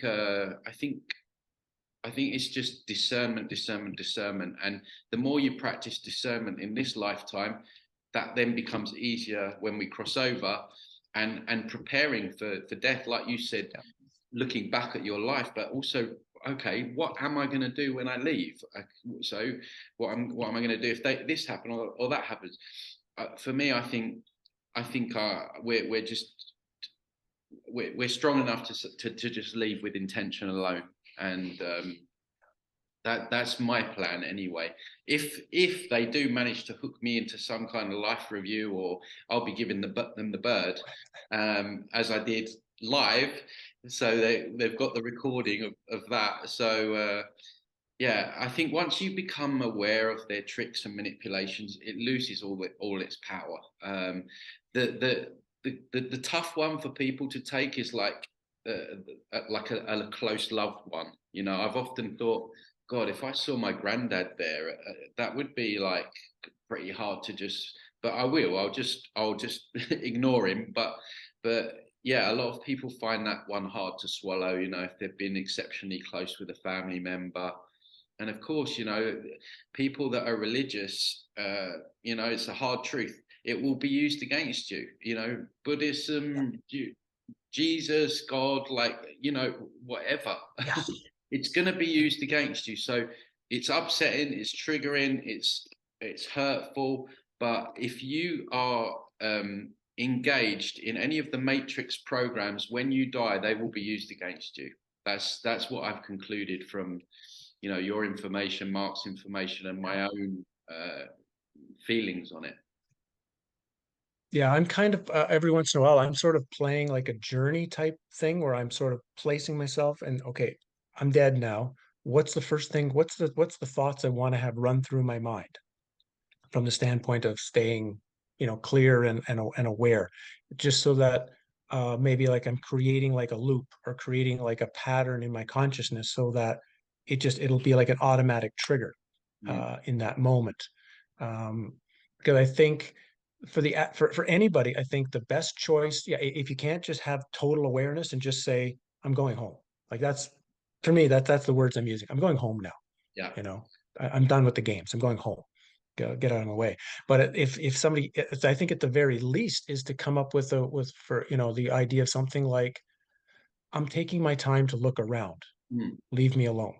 it's just discernment, discernment, discernment. And the more you practice discernment in this lifetime, that then becomes easier when we cross over, and preparing for death, like you said, looking back at your life, but also, okay, what am I going to do when I leave? So what am I going to do if this happens, or that happens? For me, I think we're strong enough to just leave with intention alone, and that's my plan anyway. If they do manage to hook me into some kind of life review, or I'll be giving them the bird, as I did live, so they've got the recording of that. So yeah, I think once you become aware of their tricks and manipulations, it loses all its power. The tough one for people to take is like a close loved one. You know, I've often thought, God, if I saw my granddad there, that would be like pretty hard to just. But I will. I'll just ignore him. But yeah, a lot of people find that one hard to swallow. You know, if they've been exceptionally close with a family member. And of course, you know, people that are religious, you know, it's a hard truth. It will be used against you. You know, Buddhism, Jesus, God, like, you know, whatever. Yeah. It's going to be used against you. So it's upsetting, it's triggering, it's hurtful. But if you are engaged in any of the matrix programs, when you die, they will be used against you. That's what I've concluded from, you know, your information, Mark's information, and my own feelings on it. Yeah, I'm kind of every once in a while, I'm sort of playing like a journey type thing where I'm sort of placing myself and okay, I'm dead now. What's the first thing? What's the thoughts I want to have run through my mind from the standpoint of staying, clear and aware, just so that maybe like I'm creating like a loop or creating like a pattern in my consciousness so that it'll be like an automatic trigger Mm. in that moment. Um, because I think for anybody, I think the best choice, yeah, if you can't just have total awareness and just say, I'm going home. Like that's for me, that's the words I'm using. I'm going home now. Yeah. You know, I'm done with the games. I'm going home. Get out of my way. But if somebody, I think at the very least is to come up with the idea of something like, I'm taking my time to look around. Mm. Leave me alone.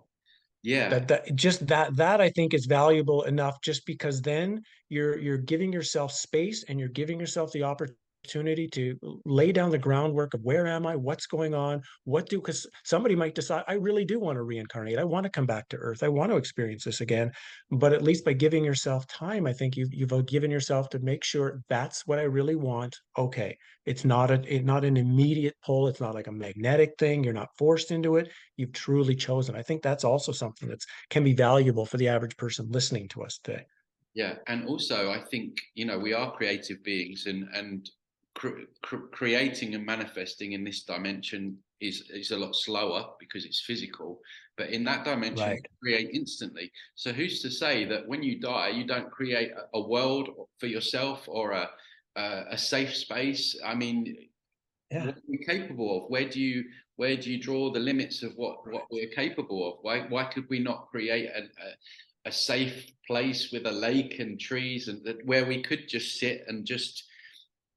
Yeah. That I think is valuable enough, just because then you're giving yourself space and you're giving yourself the opportunity to lay down the groundwork of where am I, what's going on, because somebody might decide, I really do want to reincarnate, I want to come back to earth, I want to experience this again. But at least by giving yourself time, I think you've given yourself to make sure that's what I really want. Okay, it's not an immediate pull, it's not like a magnetic thing, you're not forced into it, you've truly chosen. I think that's also something that can be valuable for the average person listening to us today. Yeah, and also I think, you know, we are creative beings, and creating and manifesting in this dimension is a lot slower because it's physical. But in that dimension, Right. you create instantly. So who's to say that when you die, you don't create a world for yourself, or a safe space? I mean, Yeah. what are we capable of? Where do you draw the limits of what we're capable of? Why could we not create a safe place with a lake and trees, and where we could just sit and just,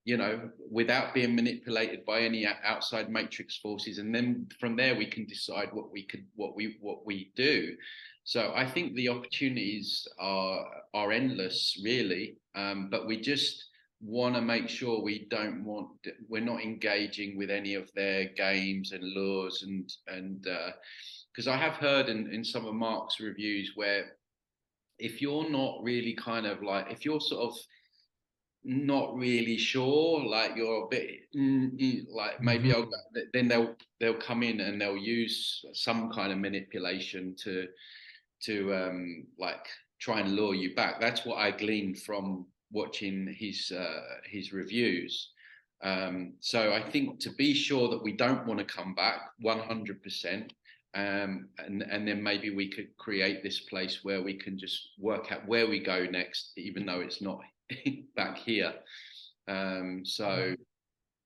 you know, without being manipulated by any outside matrix forces, and then from there we can decide what we do. So I think the opportunities are endless, really, but we just want to make sure we're not engaging with any of their games and lures, and because I have heard in some of Mark's reviews where if you're not really kind of like, if you're sort of not really sure, like you're a bit like maybe I'll, Mhm. then they'll come in and they'll use some kind of manipulation to like try and lure you back. That's what I gleaned from watching his reviews. So I think to be sure that we don't want to come back 100%, and then maybe we could create this place where we can just work out where we go next, even though it's not back here. So,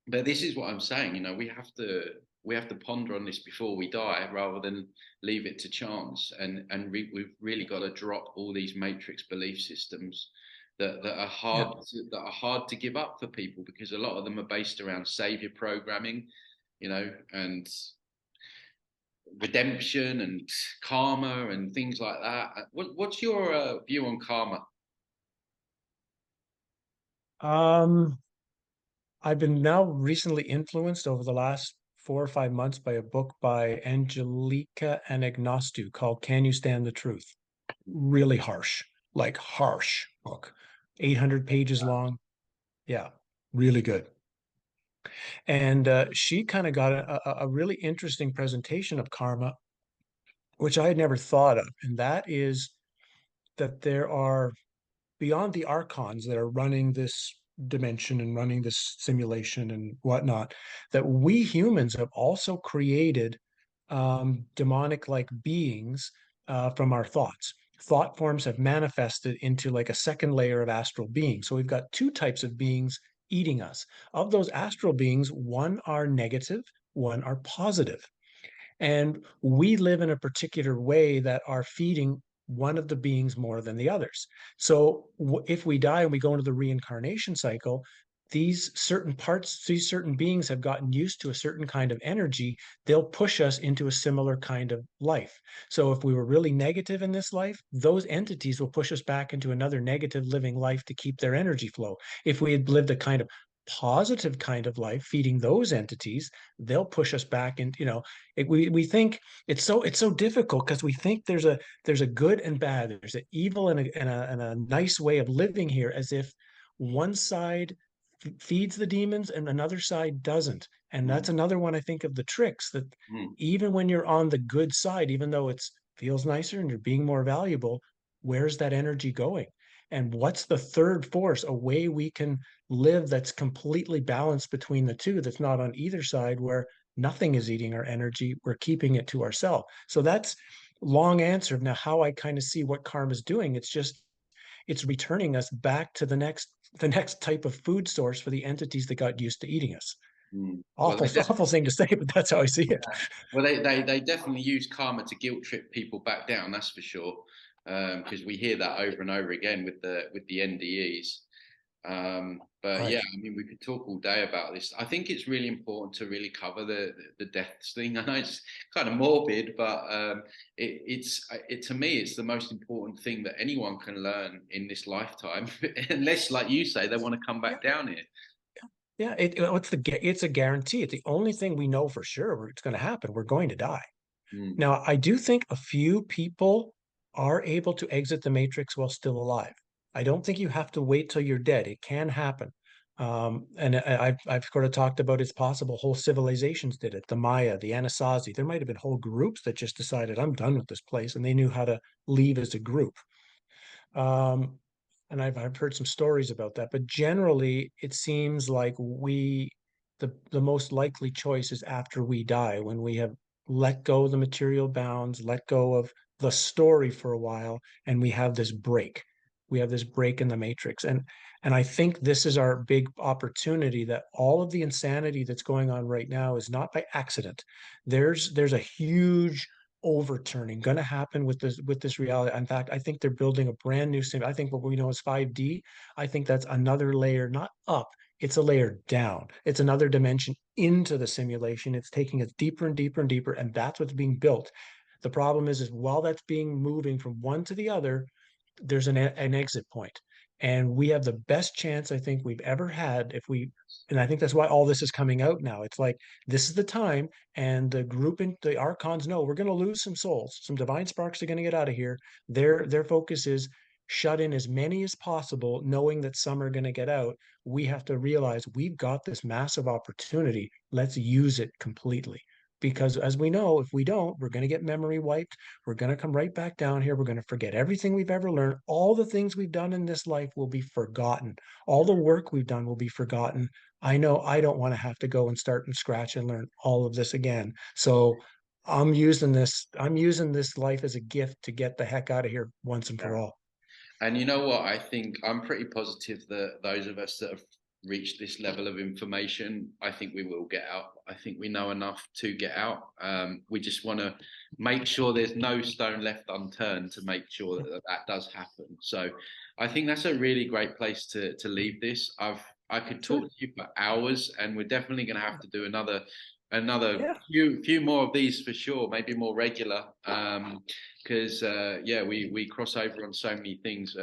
but this is what I'm saying. You know, we have to ponder on this before we die, rather than leave it to chance. We've really got to drop all these matrix belief systems that are Yeah. hard to give up for people, because a lot of them are based around savior programming, you know, and redemption and karma and things like that. What's your view on karma? Um, I've been now recently influenced over the last 4 or 5 months by a book by Angelica Anagnostou called Can You Stand the Truth? Really harsh, like harsh book, 800 pages long. Yeah, really good. And she kind of got a really interesting presentation of karma, which I had never thought of. And that is that there are, beyond the archons that are running this dimension and running this simulation and whatnot, that we humans have also created demonic like beings from our thoughts. Thought forms have manifested into like a second layer of astral beings. So we've got two types of beings eating us. Of those astral beings, one are negative, one are positive. And we live in a particular way that are feeding one of the beings more than the others. So if we die and we go into the reincarnation cycle, these certain parts, these certain beings have gotten used to a certain kind of energy. They'll push us into a similar kind of life. So if we were really negative in this life, those entities will push us back into another negative living life to keep their energy flow. If we had lived a kind of positive kind of life feeding those entities, they'll push us back into, we think it's so difficult because we think there's a good and bad, there's an evil and a nice way of living here, as if one side feeds the demons and another side doesn't. And that's Mm, another one, I think, of the tricks, that mm, even when you're on the good side, even though it's feels nicer and you're being more valuable, where's that energy going? And what's the third force, a way we can live that's completely balanced between the two, that's not on either side, where nothing is eating our energy, we're keeping it to ourselves. So that's long answer of now how I kind of see what karma is doing. It's returning us back to the next type of food source for the entities that got used to eating us. mm. Well, Awful, awful thing to say, but that's how I see it. well, they definitely use karma to guilt trip people back down. That's for sure, because we hear that over and over again with the NDEs. But yeah, Right. I mean, we could talk all day about this. I think it's really important to really cover the deaths thing. I know it's kind of morbid, but it to me, it's the most important thing that anyone can learn in this lifetime, unless, like you say, they want to come Yeah. back down here. Yeah. It's a guarantee. It's the only thing we know for sure where it's going to happen. We're going to die. Mm, Now, I do think a few people are able to exit the matrix while still alive. I don't think you have to wait till you're dead. It can happen. And I've sort of talked about it's possible whole civilizations did it. The Maya, the Anasazi, there might have been whole groups that just decided, I'm done with this place, and they knew how to leave as a group. Um, and I've heard some stories about that, but generally it seems like the most likely choice is after we die, when we have let go of the material bounds, let go of the story for a while, and we have this break. We have this break in the matrix. And I think this is our big opportunity, that all of the insanity that's going on right now is not by accident. There's a huge overturning going to happen with this reality. In fact, I think they're building a brand new sim. I think what we know is 5D. I think that's another layer, not up. It's a layer down. It's another dimension into the simulation. It's taking us deeper and deeper and deeper, and that's what's being built. The problem is while that's being moving from one to the other, there's an exit point. And we have the best chance I think we've ever had if we, and I think that's why all this is coming out now. It's like this is the time, and the group in the archons know we're going to lose some souls, some divine sparks are going to get out of here. Their focus is shut in as many as possible, knowing that some are going to get out. We have to realize we've got this massive opportunity. Let's use it completely. Because as we know, if we don't, we're going to get memory wiped. We're going to come right back down here. We're going to forget everything we've ever learned. All the things we've done in this life will be forgotten. All the work we've done will be forgotten. I know I don't want to have to go and start from scratch and learn all of this again. So I'm using this life as a gift to get the heck out of here once and Yeah. for all. And you know what? I think I'm pretty positive that those of us that have reached this level of information, I think we will get out. I think we know enough to get out. We just want to make sure there's no stone left unturned to make sure that that does happen. So I think that's a really great place to leave this. I could Sure. talk to you for hours, and we're definitely going to have to do another Yeah. few more of these for sure, maybe more regular. Because yeah, we cross over on so many things.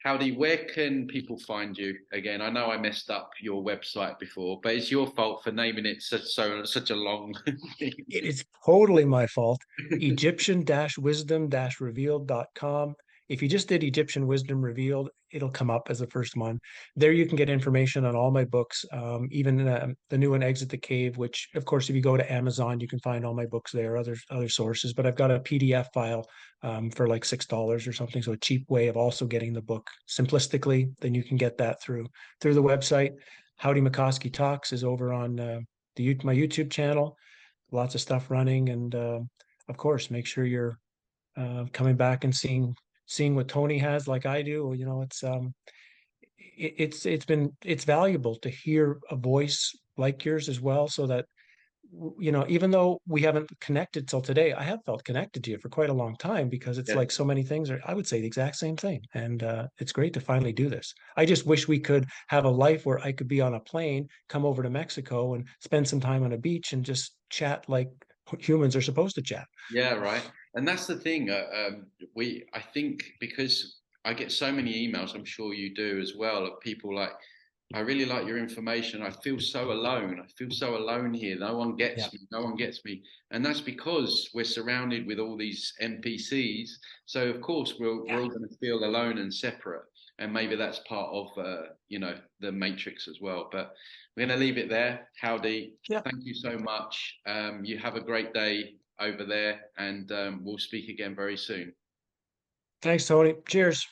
Howdy, where can people find you again? I know I messed up your website before, but it's your fault for naming it such a long thing. It is totally my fault. Egyptian-wisdom-revealed.com. If you just did Egyptian Wisdom Revealed, it'll come up as the first one. There you can get information on all my books, even the new one, Exit the Cave, which, of course, if you go to Amazon, you can find all my books there, other sources. But I've got a PDF file for like $6 or something, so a cheap way of also getting the book simplistically. Then you can get that through the website. Howdie Mickoski Talks is over on my YouTube channel, lots of stuff running, and of course make sure you're coming back and seeing what Tony has like I do. You know, it's valuable to hear a voice like yours as well, so that you know, even though we haven't connected till today, I have felt connected to you for quite a long time, because it's Yeah, like so many things are, I would say, the exact same thing. And it's great to finally do this. I just wish we could have a life where I could be on a plane, come over to Mexico and spend some time on a beach and just chat like humans are supposed to chat. yeah, right. And that's the thing. I think because I get so many emails, I'm sure you do as well, of people like, I really like your information. I feel so alone. I feel so alone here. No one Yeah. gets me. No one gets me. And that's because we're surrounded with all these NPCs. So of course we're Yeah. all going to feel alone and separate. And maybe that's part of the matrix as well. But we're going to leave it there. Howdy, Yeah. thank you so much. You have a great day over there, and we'll speak again very soon. Thanks, Tony. Cheers.